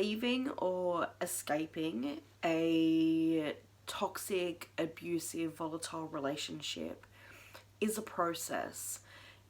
leaving or escaping a toxic, abusive, volatile relationship is a process.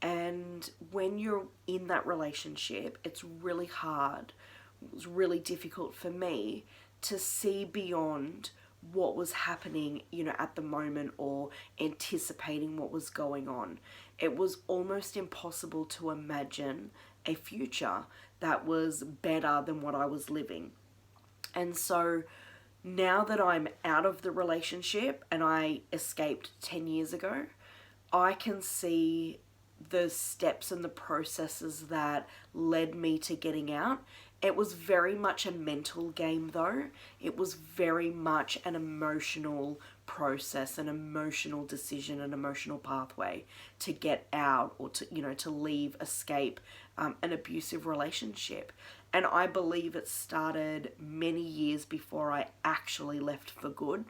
And when you're in that relationship, it's really hard. It was really difficult for me to see beyond what was happening, at the moment, or anticipating what was going on. It was almost impossible to imagine a future that was better than what I was living. And so now that I'm out of the relationship and I escaped 10 years ago, I can see the steps and the processes that led me to getting out. It was very much a mental game though. It was very much an emotional process, an emotional decision, an emotional pathway to get out, or to leave, escape an abusive relationship. And I believe it started many years before I actually left for good.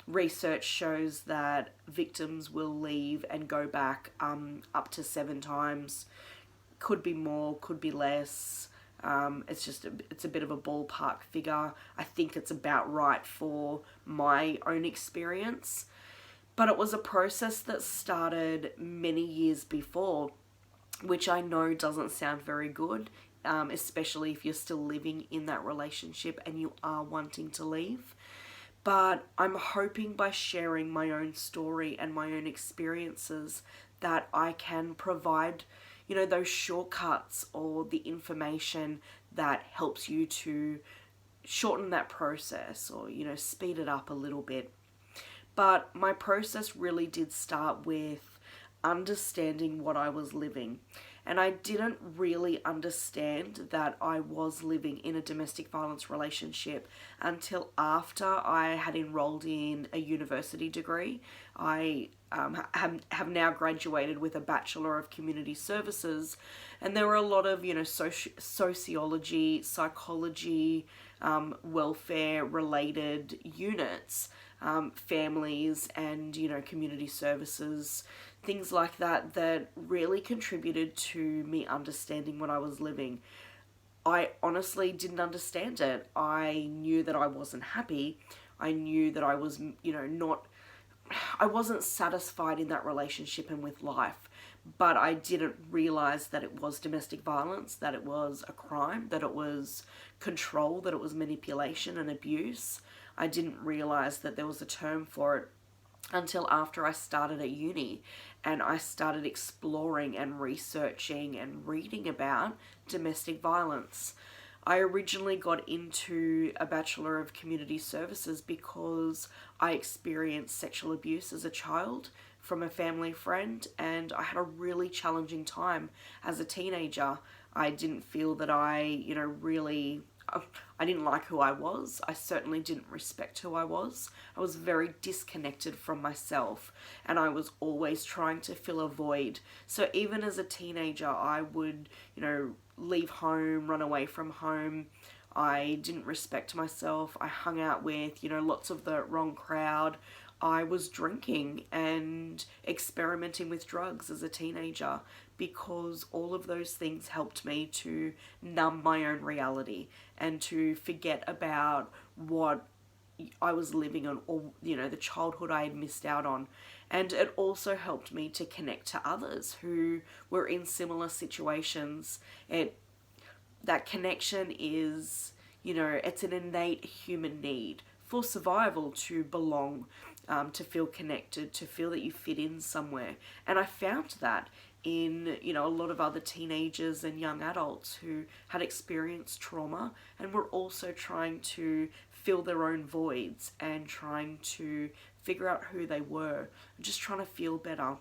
Research shows that victims will leave and go back up to 7 times. Could be more, could be less. It's a bit of a ballpark figure. I think it's about right for my own experience. But it was a process that started many years before, which I know doesn't sound very good, especially if you're still living in that relationship and you are wanting to leave. But I'm hoping by sharing my own story and my own experiences that I can provide, those shortcuts or the information that helps you to shorten that process, or, speed it up a little bit. But my process really did start with understanding what I was living. And I didn't really understand that I was living in a domestic violence relationship until after I had enrolled in a university degree. I have now graduated with a Bachelor of Community Services, and there were a lot of, sociology, psychology, welfare related units, families and, community services, things like that, that really contributed to me understanding what I was living. I honestly didn't understand it. I knew that I wasn't happy. I knew that I was, I wasn't satisfied in that relationship and with life. But I didn't realize that it was domestic violence, that it was a crime, that it was control, that it was manipulation and abuse. I didn't realize that there was a term for it until after I started at uni and I started exploring and researching and reading about domestic violence. I originally got into a Bachelor of Community Services because I experienced sexual abuse as a child from a family friend, and I had a really challenging time as a teenager. I didn't feel that I didn't like who I was. I certainly didn't respect who I was. I was very disconnected from myself, and I was always trying to fill a void. So even as a teenager, I would, leave home, run away from home. I didn't respect myself. I hung out with, lots of the wrong crowd. I was drinking and experimenting with drugs as a teenager because all of those things helped me to numb my own reality and to forget about what I was living on, or, the childhood I had missed out on. And it also helped me to connect to others who were in similar situations. That connection is, it's an innate human need for survival, to belong, to feel connected, to feel that you fit in somewhere. And I found that in, a lot of other teenagers and young adults who had experienced trauma and were also trying to fill their own voids and trying to figure out who they were, just trying to feel better.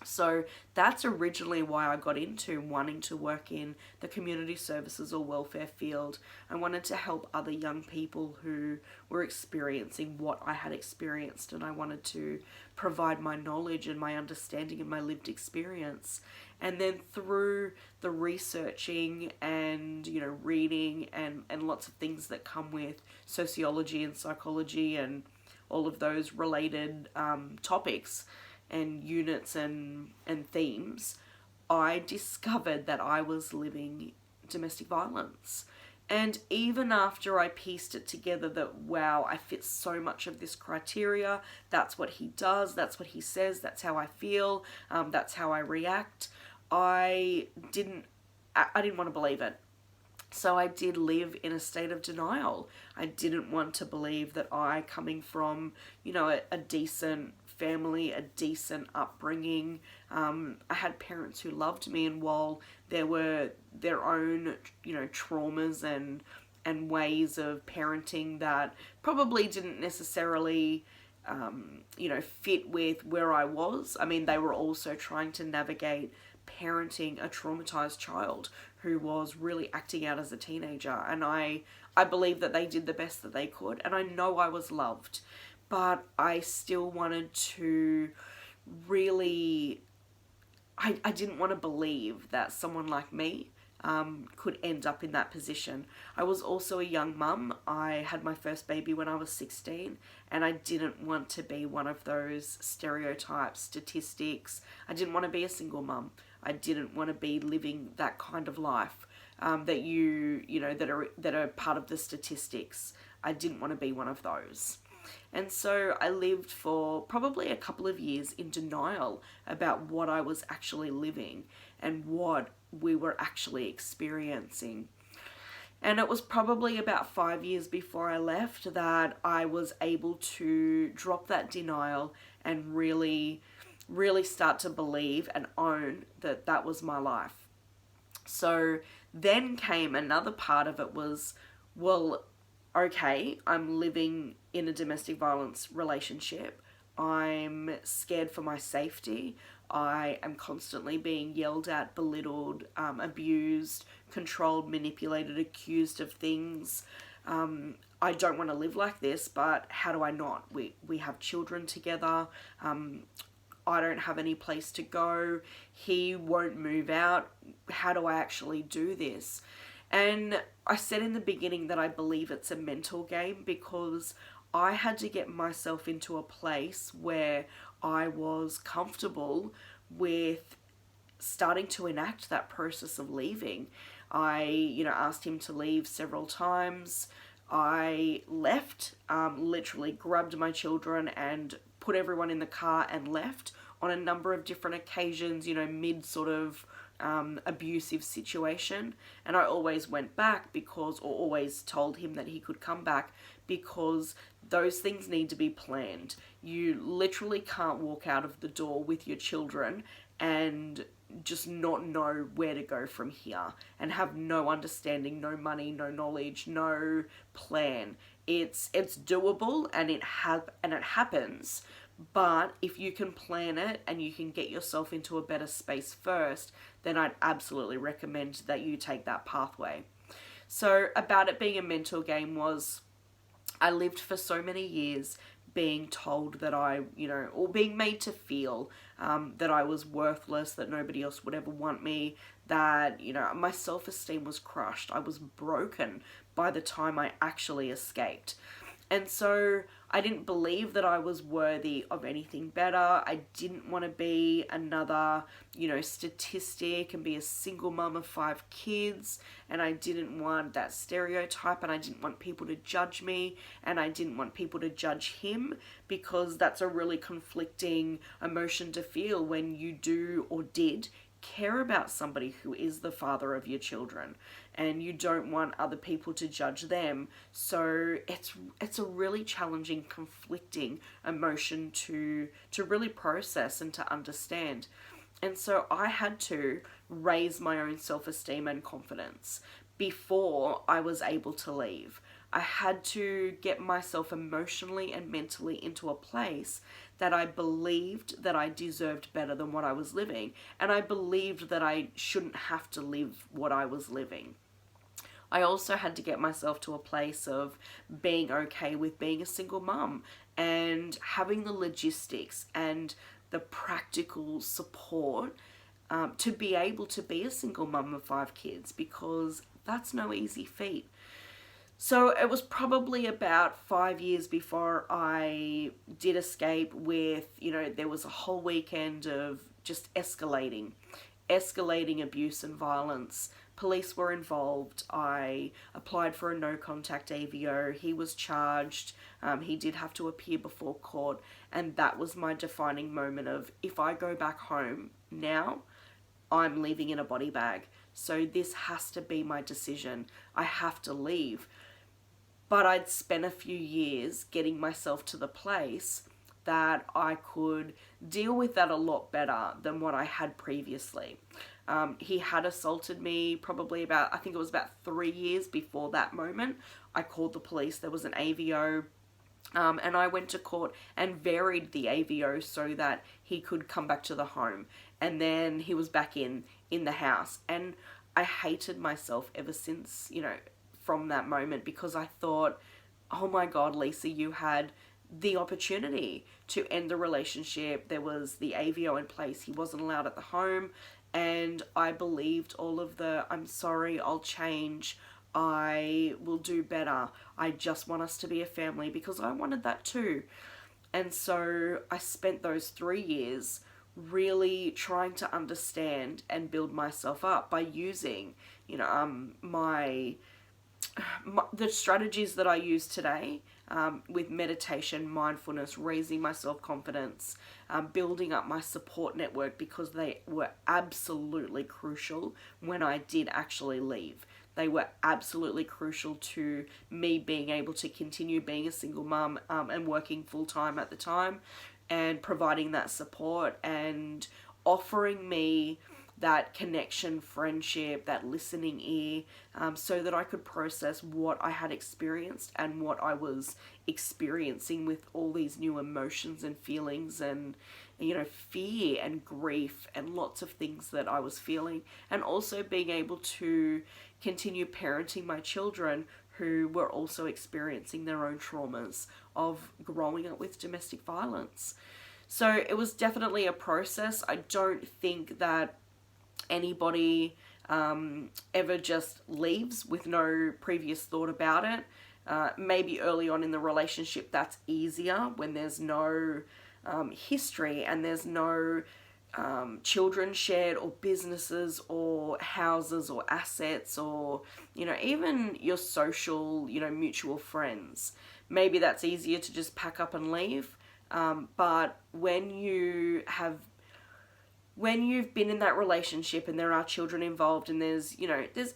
So that's originally why I got into wanting to work in the community services or welfare field. I wanted to help other young people who were experiencing what I had experienced, and I wanted to provide my knowledge and my understanding and my lived experience. And then through the researching and, reading and lots of things that come with sociology and psychology and all of those related topics and units and themes, I discovered that I was living domestic violence. And even after I pieced it together that, wow, I fit so much of this criteria, that's what he does, that's what he says, that's how I feel, that's how I react, I didn't want to believe it. So I did live in a state of denial. I didn't want to believe that I, coming from, a decent family, a decent upbringing, I had parents who loved me, and while there were their own, traumas and ways of parenting that probably didn't necessarily fit with where I was. I mean, they were also trying to navigate parenting a traumatized child who was really acting out as a teenager. And I believe that they did the best that they could. And I know I was loved. But I still wanted to really... I didn't want to believe that someone like me could end up in that position. I was also a young mum. I had my first baby when I was 16, and I didn't want to be one of those stereotypes, statistics. I didn't want to be a single mum. I didn't want to be living that kind of life that that are part of the statistics. I didn't want to be one of those. And so I lived for probably a couple of years in denial about what I was actually living and what we were actually experiencing. And it was probably about 5 years before I left that I was able to drop that denial and really start to believe and own that that was my life. So then came another part of it was, well, okay, I'm living in a domestic violence relationship. I'm scared for my safety. I am constantly being yelled at, belittled, abused, controlled, manipulated, accused of things. I don't want to live like this, but how do I not? We have children together. I don't have any place to go. He won't move out. How do I actually do this? And I said in the beginning that I believe it's a mental game because I had to get myself into a place where I was comfortable with starting to enact that process of leaving. I, asked him to leave several times. I left, literally grabbed my children and put everyone in the car and left on a number of different occasions, mid sort of abusive situation. And I always went back or always told him that he could come back because those things need to be planned. You literally can't walk out of the door with your children and just not know where to go from here and have no understanding, no money, no knowledge, no plan. It's doable and it happens. But if you can plan it and you can get yourself into a better space first, then I'd absolutely recommend that you take that pathway. So about it being a mental game was, I lived for so many years being told that or being made to feel that I was worthless, that nobody else would ever want me, that, my self-esteem was crushed. I was broken by the time I actually escaped. And so I didn't believe that I was worthy of anything better. I didn't want to be another, statistic and be a single mum of 5 kids. And I didn't want that stereotype, and I didn't want people to judge me, and I didn't want people to judge him, because that's a really conflicting emotion to feel when you do or did care about somebody who is the father of your children, and you don't want other people to judge them. So it's a really challenging, conflicting emotion to really process and to understand. And so I had to raise my own self-esteem and confidence before I was able to leave. I had to get myself emotionally and mentally into a place that I believed that I deserved better than what I was living. And I believed that I shouldn't have to live what I was living. I also had to get myself to a place of being okay with being a single mum and having the logistics and the practical support to be able to be a single mum of 5 kids, because that's no easy feat. So it was probably about 5 years before I did escape with, there was a whole weekend of just escalating abuse and violence police were involved. I applied for a no contact AVO. He was charged. He did have to appear before court, and that was my defining moment of, if I go back home now, I'm leaving in a body bag. So this has to be my decision. I have to leave. But I'd spent a few years getting myself to the place that I could deal with that a lot better than what I had previously. He had assaulted me probably about, I think it was about 3 years before that moment. I called the police. There was an AVO. And I went to court and varied the AVO so that he could come back to the home. And then he was back in the house. And I hated myself ever since, from that moment, because I thought, oh my God, Lisa, you had the opportunity to end the relationship. There was the AVO in place. He wasn't allowed at the home. And I believed all of the, I'm sorry, I'll change, I will do better, I just want us to be a family, because I wanted that too. And so I spent those 3 years really trying to understand and build myself up by using, the strategies that I use today, with meditation, mindfulness, raising my self-confidence, building up my support network, because they were absolutely crucial when I did actually leave. They were absolutely crucial to me being able to continue being a single mum, and working full-time at the time, and providing that support and offering me that connection, friendship, that listening ear, so that I could process what I had experienced and what I was experiencing with all these new emotions and feelings and, fear and grief and lots of things that I was feeling. And also being able to continue parenting my children who were also experiencing their own traumas of growing up with domestic violence. So it was definitely a process. I don't think that anybody ever just leaves with no previous thought about it. Maybe early on in the relationship that's easier when there's no history and there's no children shared, or businesses or houses or assets, or even your social mutual friends. Maybe that's easier to just pack up and leave, but when you've been in that relationship and there are children involved and there's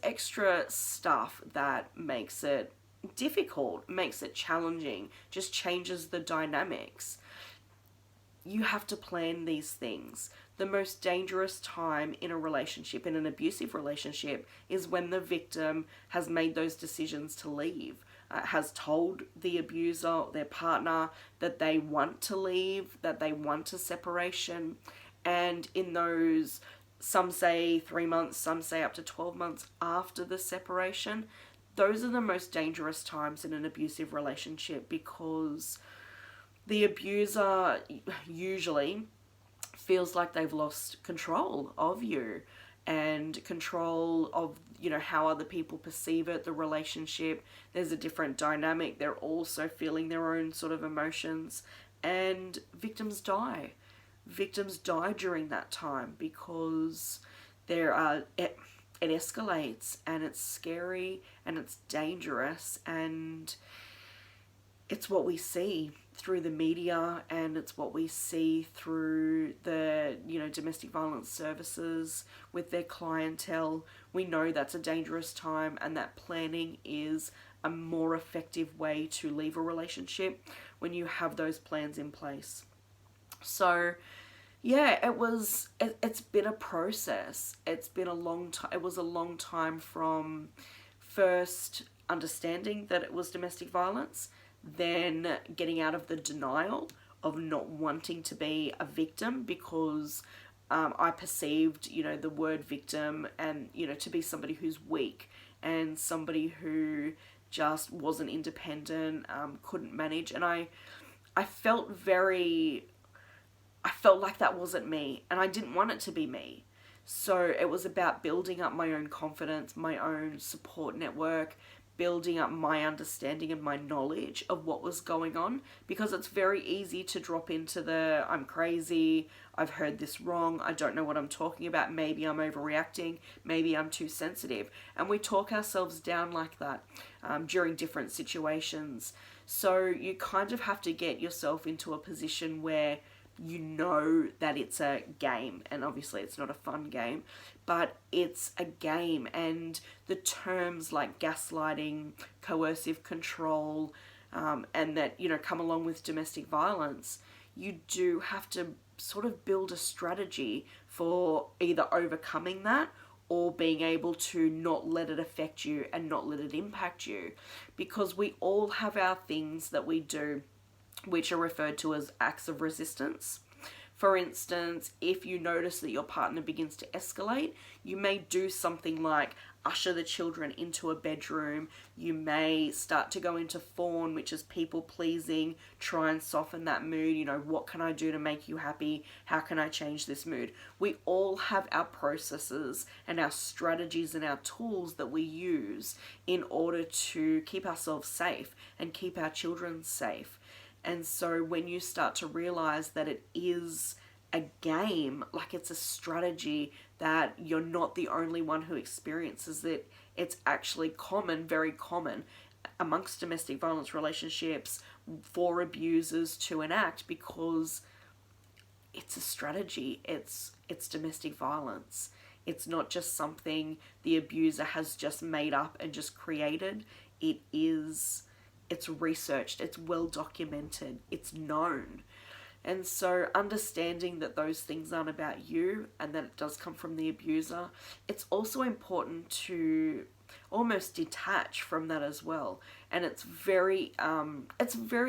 extra stuff that makes it difficult, makes it challenging, just changes the dynamics. You have to plan these things. The most dangerous time in a relationship, in an abusive relationship, is when the victim has made those decisions to leave, has told the abuser, their partner, that they want to leave, that they want a separation. And in those, some say 3 months, some say up to 12 months after the separation, those are the most dangerous times in an abusive relationship, because the abuser usually feels like they've lost control of you and control of, how other people perceive it, the relationship. There's a different dynamic. They're also feeling their own sort of emotions, and victims die. Victims die during that time because it escalates, and it's scary and it's dangerous, and it's what we see through the media, and it's what we see through the domestic violence services with their clientele. We know that's a dangerous time, and that planning is a more effective way to leave a relationship when you have those plans in place. So yeah, it's been a process. It's been a long time. It was a long time from first understanding that it was domestic violence, then getting out of the denial of not wanting to be a victim, because I perceived, the word victim and, to be somebody who's weak and somebody who just wasn't independent, couldn't manage. And I felt like that wasn't me, and I didn't want it to be me. So it was about building up my own confidence, my own support network, building up my understanding and my knowledge of what was going on, because it's very easy to drop into the I'm crazy, I've heard this wrong, I don't know what I'm talking about, maybe I'm overreacting, maybe I'm too sensitive. And we talk ourselves down like that during different situations. So you kind of have to get yourself into a position where you know that it's a game, and obviously it's not a fun game, but it's a game, and the terms like gaslighting, coercive control, and that, you know, come along with domestic violence, you do have to sort of build a strategy for either overcoming that or being able to not let it affect you and not let it impact you, because we all have our things that we do which are referred to as acts of resistance. For instance, if you notice that your partner begins to escalate, you may do something like usher the children into a bedroom. You may start to go into fawn, which is people pleasing, try and soften that mood. You know, what can I do to make you happy? How can I change this mood? We all have our processes and our strategies and our tools that we use in order to keep ourselves safe and keep our children safe. And so when you start to realize that it is a game, like it's a strategy, that you're not the only one who experiences it, it's actually common, very common amongst domestic violence relationships for abusers to enact, because it's a strategy, it's domestic violence. It's not just something the abuser has just made up and just created. It's researched, it's well documented, it's known. And so understanding that those things aren't about you and that it does come from the abuser, it's also important to almost detach from that as well. And it's very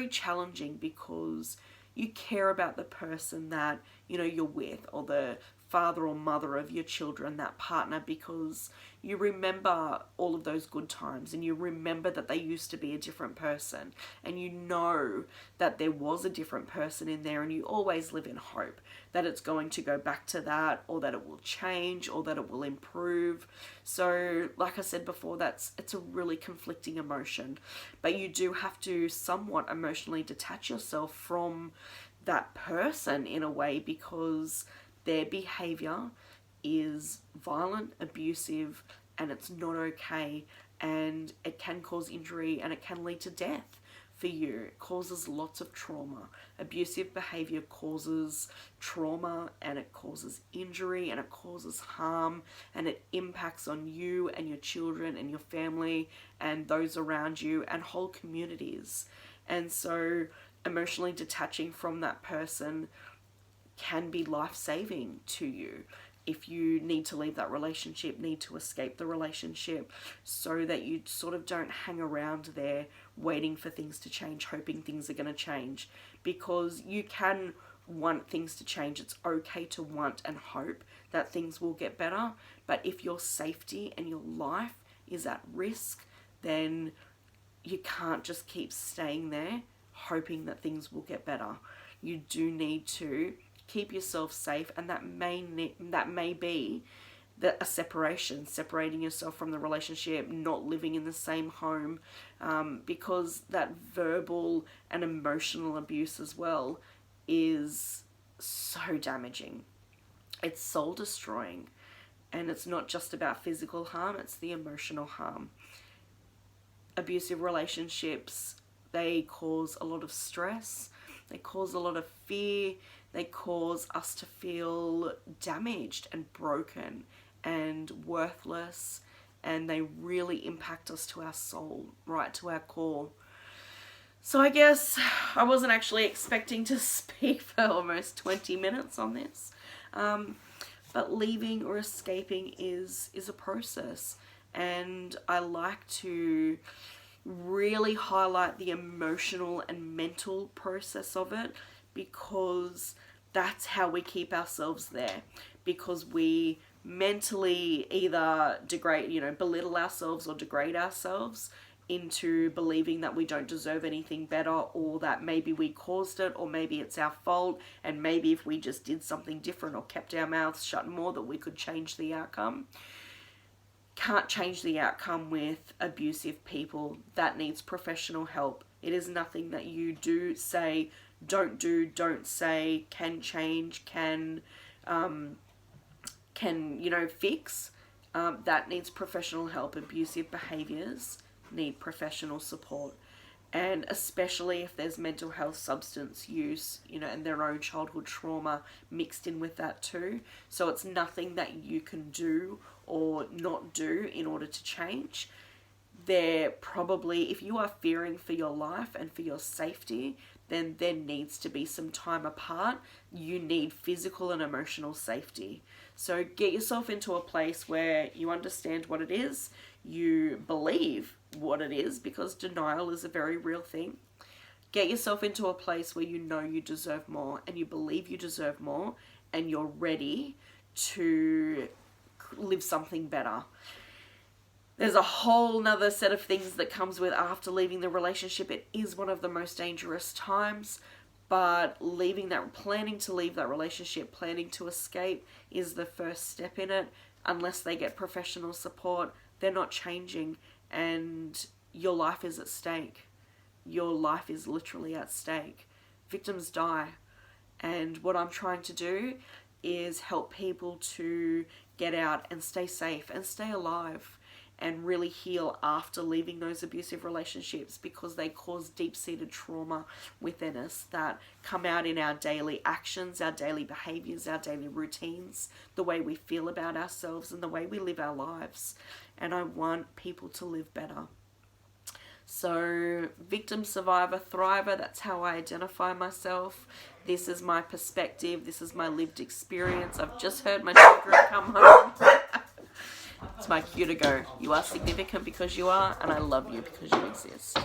challenging, because you care about the person that, you know, you're with, or the father or mother of your children, that partner, because you remember all of those good times, and you remember that they used to be a different person, and you know that there was a different person in there, and you always live in hope that it's going to go back to that, or that it will change, or that it will improve. So like I said before, it's a really conflicting emotion, but you do have to somewhat emotionally detach yourself from that person in a way, because their behavior is violent, abusive, and it's not okay, and it can cause injury, and it can lead to death for you. It causes lots of trauma. Abusive behavior causes trauma, and it causes injury, and it causes harm, and it impacts on you and your children and your family and those around you and whole communities. And so emotionally detaching from that person can be life-saving to you if you need to leave that relationship, need to escape the relationship, so that you sort of don't hang around there waiting for things to change, hoping things are going to change, because you can want things to change. It's okay to want and hope that things will get better, but if your safety and your life is at risk, then you can't just keep staying there hoping that things will get better. You do need to keep yourself safe, and that may be a separation, separating yourself from the relationship, not living in the same home, because that verbal and emotional abuse as well is so damaging. It's soul destroying, and it's not just about physical harm, it's the emotional harm. Abusive relationships, they cause a lot of stress, they cause a lot of fear, they cause us to feel damaged and broken and worthless, and they really impact us to our soul, right to our core. So I guess I wasn't actually expecting to speak for almost 20 minutes on this, but leaving or escaping is a process, and I like to really highlight the emotional and mental process of it, because that's how we keep ourselves there, because we mentally either belittle ourselves or degrade ourselves into believing that we don't deserve anything better, or that maybe we caused it, or maybe it's our fault, and maybe if we just did something different or kept our mouths shut more, that we could change the outcome. can't change the outcome with abusive people. That needs professional help. It is nothing that you do, say, don't do, don't say, can change, can fix. That needs professional help. Abusive behaviors need professional support. And especially if there's mental health, substance use, and their own childhood trauma mixed in with that too. So it's nothing that you can do or not do in order to change. There probably, if you are fearing for your life and for your safety, then there needs to be some time apart. You need physical and emotional safety. So get yourself into a place where you understand what it is, you believe what it is, because denial is a very real thing. Get yourself into a place where you know you deserve more and you believe you deserve more and you're ready to live something better. There's a whole nother set of things that comes with after leaving the relationship. It is one of the most dangerous times, but planning to leave that relationship, planning to escape is the first step in it. Unless they get professional support, they're not changing, and your life is at stake. Your life is literally at stake. Victims die, and what I'm trying to do is help people to get out and stay safe and stay alive and really heal after leaving those abusive relationships, because they cause deep-seated trauma within us that come out in our daily actions, our daily behaviors, our daily routines, the way we feel about ourselves and the way we live our lives. And I want people to live better. So victim, survivor, thriver, that's how I identify myself. This is my perspective. This is my lived experience. I've just heard my children come home. It's my cue to go. You are significant because you are, and I love you because you exist.